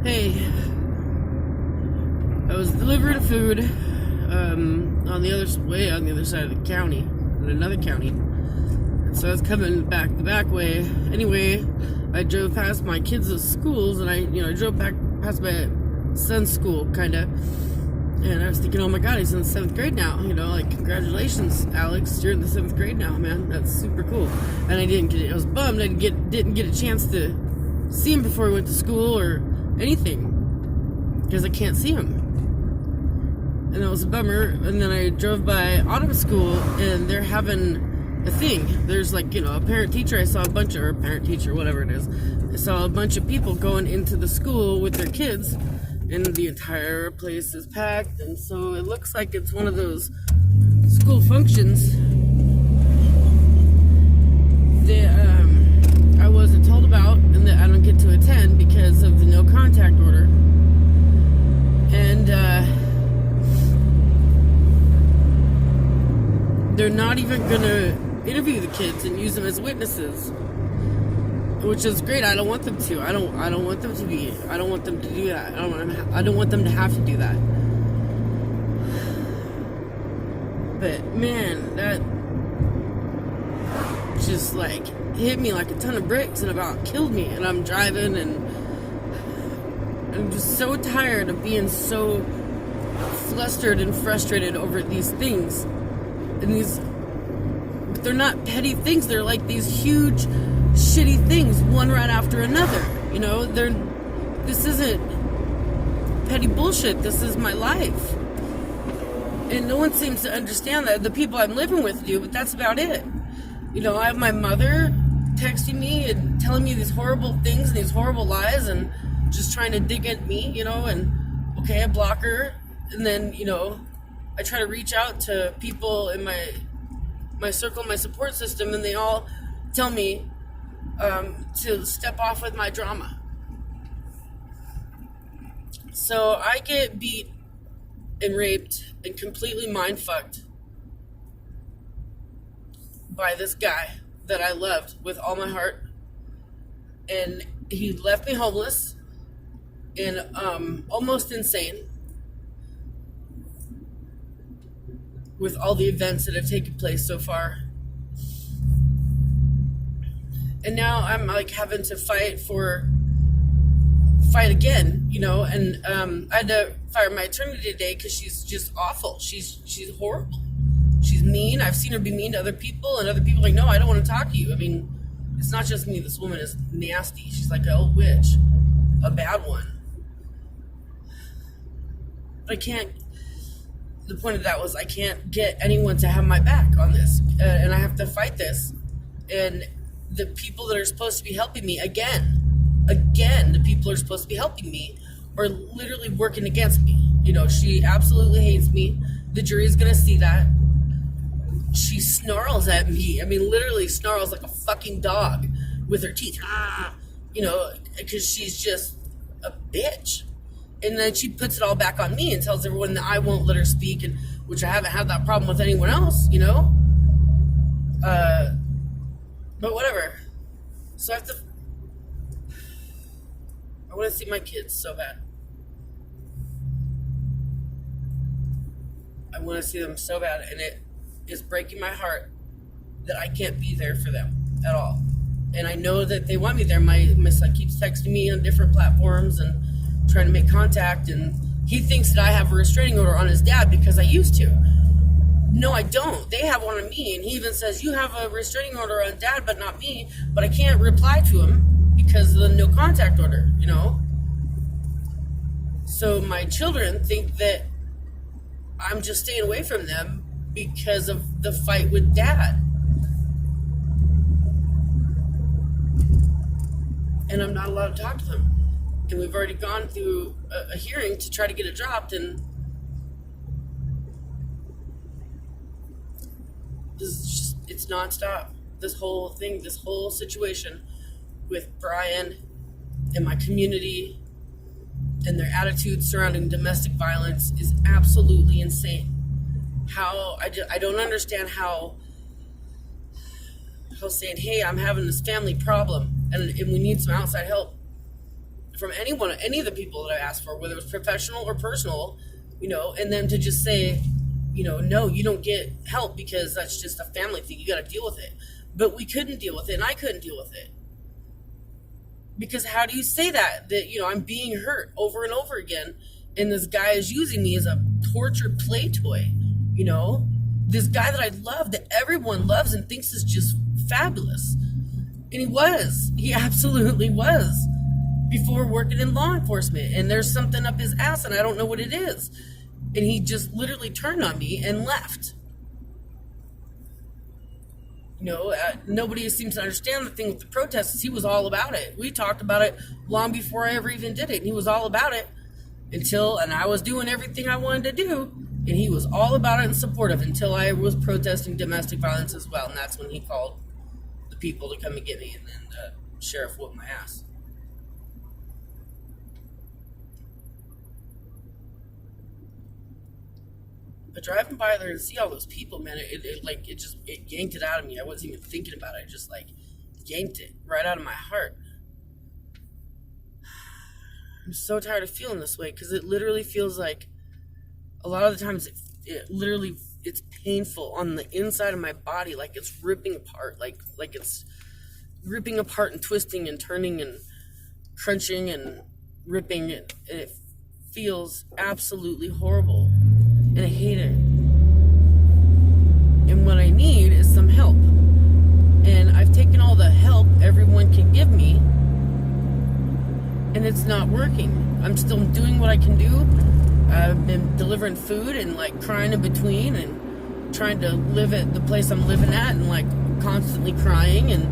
Hey, I was delivering food on the other side of the county, in another county. And so I was coming back the back way. Anyway, I drove past my kids' schools, and I drove back past my son's school, kind of. And I was thinking, oh my God, he's in the 7th grade now. Congratulations, Alex, you're in the 7th grade now, man. That's super cool. And I was bummed I didn't get a chance to see him before he went to school or anything, because I can't see him. And that was a bummer. And then I drove by Autumn School, and they're having a thing. There's a parent teacher. I saw a bunch of, or parent teacher, whatever it is. I saw a bunch of people going into the school with their kids, and the entire place is packed. And so it looks like it's one of those school functions that I wasn't told about, and that I don't get to attend because of the no contact order. And they're not even gonna interview the kids and use them as witnesses, which is great. I don't want them to. I don't want them to be. I don't want them to do that. I don't want them to have to do that. But man, that just hit me like a ton of bricks and about killed me. And I'm driving, and I'm just so tired of being so flustered and frustrated over these things. And they're not petty things. They're like these huge, shitty things, one right after another. This isn't petty bullshit. This is my life. And no one seems to understand that. The people I'm living with do, but that's about it. I have my mother texting me and telling me these horrible things and these horrible lies and just trying to dig at me, and okay, I block her. And then, I try to reach out to people in my circle, my support system, and they all tell me to step off with my drama. So I get beat and raped and completely mind-fucked by this guy that I loved with all my heart. And he left me homeless and almost insane with all the events that have taken place so far. And now I'm having to fight again, and I had to fire my attorney today because she's just awful. She's horrible. She's mean. I've seen her be mean to other people, and other people no, I don't want to talk to you. It's not just me. This woman is nasty. She's like an old witch, a bad one. But I can't. The point of that was I can't get anyone to have my back on this, and I have to fight this. And the people that are supposed to be helping me, again, the people who are supposed to be helping me are literally working against me. She absolutely hates me. The jury's gonna see that. She snarls at me. Literally snarls like a fucking dog with her teeth. Because she's just a bitch. And then she puts it all back on me and tells everyone that I won't let her speak, and which I haven't had that problem with anyone else, But whatever. So I want to see my kids so bad. I want to see them so bad, and it is breaking my heart that I can't be there for them at all. And I know that they want me there. My son keeps texting me on different platforms and trying to make contact, and he thinks that I have a restraining order on his dad because I used to. No, I don't. They have one on me, and he even says, you have a restraining order on dad, but not me. But I can't reply to him because of the no contact order, So my children think that I'm just staying away from them because of the fight with dad. And I'm not allowed to talk to them. And we've already gone through a hearing to try to get it dropped, and it's nonstop. This whole thing, this whole situation with Brian and my community and their attitudes surrounding domestic violence is absolutely insane. I don't understand how saying, hey, I'm having this family problem and we need some outside help from anyone, any of the people that I asked for, whether it was professional or personal, and then to just say, no, you don't get help because that's just a family thing. You got to deal with it. But we couldn't deal with it, and I couldn't deal with it. Because how do you say that I'm being hurt over and over again, and this guy is using me as a torture play toy, This guy that I love, that everyone loves and thinks is just fabulous. And he absolutely was, before working in law enforcement. And there's something up his ass, and I don't know what it is. And he just literally turned on me and left. Nobody seems to understand the thing with the protests. He was all about it. We talked about it long before I ever even did it. And he was all about it and I was doing everything I wanted to do. And he was all about it and supportive until I was protesting domestic violence as well. And that's when he called the people to come and get me. And then the sheriff whooped my ass. But driving by there and see all those people, man, it yanked it out of me. I wasn't even thinking about it. It just yanked it right out of my heart. I'm so tired of feeling this way because it literally feels like a lot of the times it's painful on the inside of my body, like it's ripping apart, like it's ripping apart and twisting and turning and crunching and ripping, and it feels absolutely horrible. And I hate it. And what I need is some help. And I've taken all the help everyone can give me, and it's not working. I'm still doing what I can do. I've been delivering food and crying in between and trying to live at the place I'm living at and constantly crying, and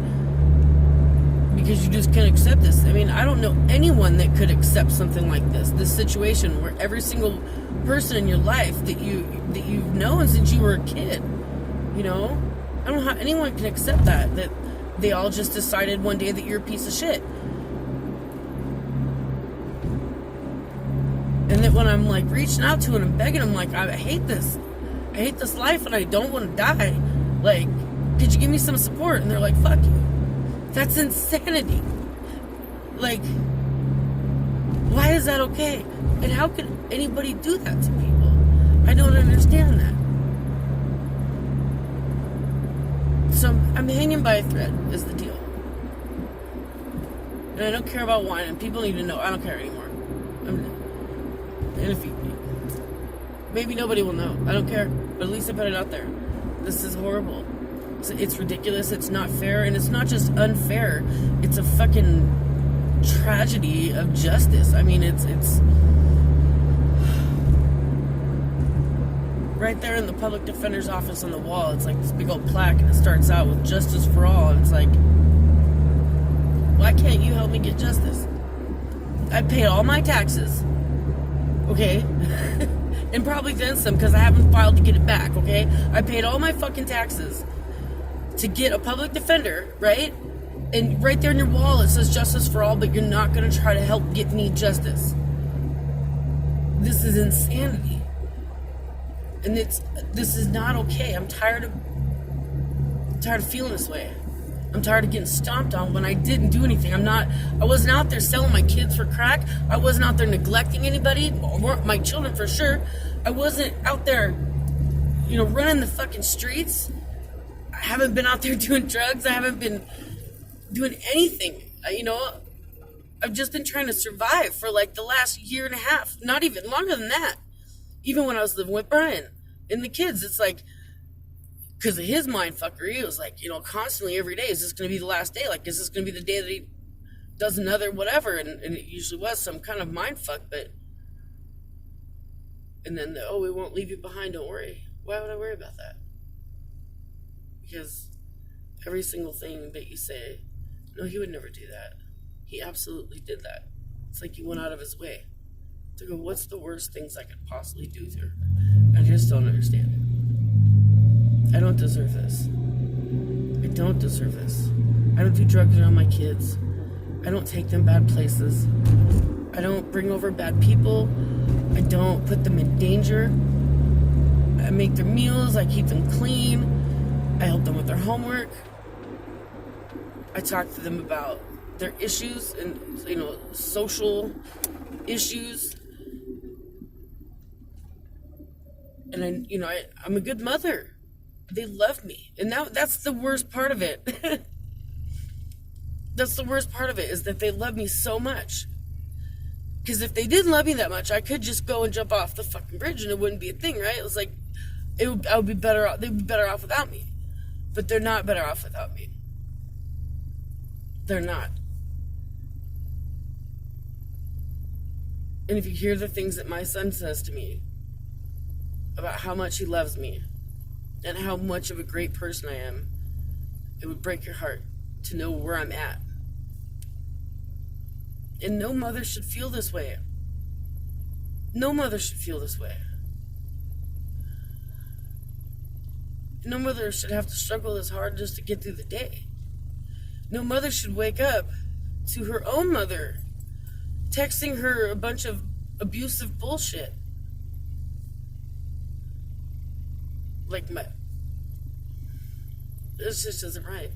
because you just can't accept this. I mean, I don't know anyone that could accept something like this situation where every single person in your life that you've known since you were a kid, I don't know how anyone can accept that they all just decided one day that you're a piece of shit. And that when I'm reaching out to them and begging them, I hate this life and I don't want to die, could you give me some support? And they're like, fuck you. That's insanity. Why is that okay? And how could anybody do that to people? I don't understand that. So I'm hanging by a thread is the deal. And I don't care about whining. People need to know I don't care anymore. And if maybe nobody will know. I don't care. But at least I put it out there. This is horrible. It's ridiculous. It's not fair. And it's not just unfair. It's a fucking tragedy of justice. I mean, it's right there in the public defender's office on the wall. It's this big old plaque, and it starts out with justice for all. And it's why can't you help me get justice? I paid all my taxes, okay? And probably then some, because I haven't filed to get it back, okay? I paid all my fucking taxes to get a public defender, right? And right there on your wall it says justice for all, but you're not going to try to help get me justice. This is insanity. And this is not okay. I'm tired of feeling this way. I'm tired of getting stomped on when I didn't do anything. I wasn't out there selling my kids for crack. I wasn't out there neglecting anybody, or my children for sure. I wasn't out there, running the fucking streets. I haven't been out there doing drugs. I haven't been doing anything. I've just been trying to survive for the last year and a half. Not even longer than that. Even when I was living with Brian and the kids, it's because of his mind fuckery, it was constantly every day, is this going to be the last day? Is this going to be the day that he does another whatever? And it usually was some kind of mind fuck, but... And then, we won't leave you behind, don't worry. Why would I worry about that? Because every single thing that you say, no, he would never do that. He absolutely did that. It's he went out of his way to go, what's the worst things I could possibly do to her? I just don't understand it. I don't deserve this. I don't deserve this. I don't do drugs around my kids. I don't take them bad places. I don't bring over bad people. I don't put them in danger. I make their meals. I keep them clean. I help them with their homework. I talk to them about their issues and, social issues. And I'm a good mother. They love me. And now that's the worst part of it. That's the worst part of it, is that they love me so much. Because if they didn't love me that much, I could just go and jump off the fucking bridge and it wouldn't be a thing, right? It was like, I would be better off. They'd be better off without me. But they're not better off without me. They're not. And if you hear the things that my son says to me about how much he loves me and how much of a great person I am, it would break your heart to know where I'm at. And no mother should feel this way. No mother should feel this way. No mother should have to struggle this hard just to get through the day. No mother should wake up to her own mother texting her a bunch of abusive bullshit. This just isn't right.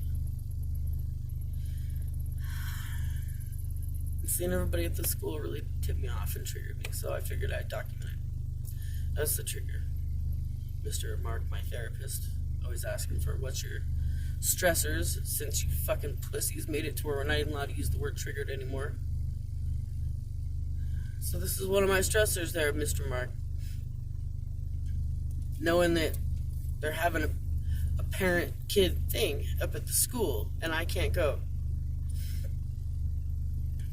Seeing everybody at the school really tipped me off and triggered me, so I figured I'd document it. That's the trigger. Mr. Mark, my therapist, always asking for what's your stressors, since you fucking pussies made it to where we're not even allowed to use the word triggered anymore. So this is one of my stressors there, Mr. Mark. Knowing that they're having a parent-kid thing up at the school, and I can't go.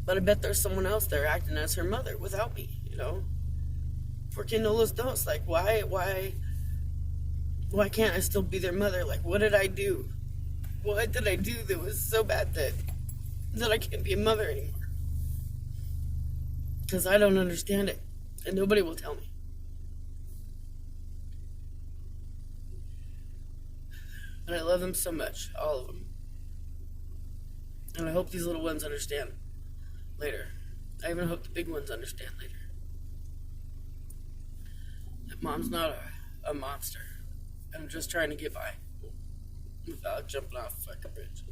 But I bet there's someone else there acting as her mother without me, Porque no los dos. Like, why can't I still be their mother? Like, what did I do? What did I do that was so bad that I can't be a mother anymore? Because I don't understand it, and nobody will tell me. And I love them so much, all of them. And I hope these little ones understand later. I even hope the big ones understand later. That mom's not a monster. I'm just trying to get by without jumping off a fucking bridge.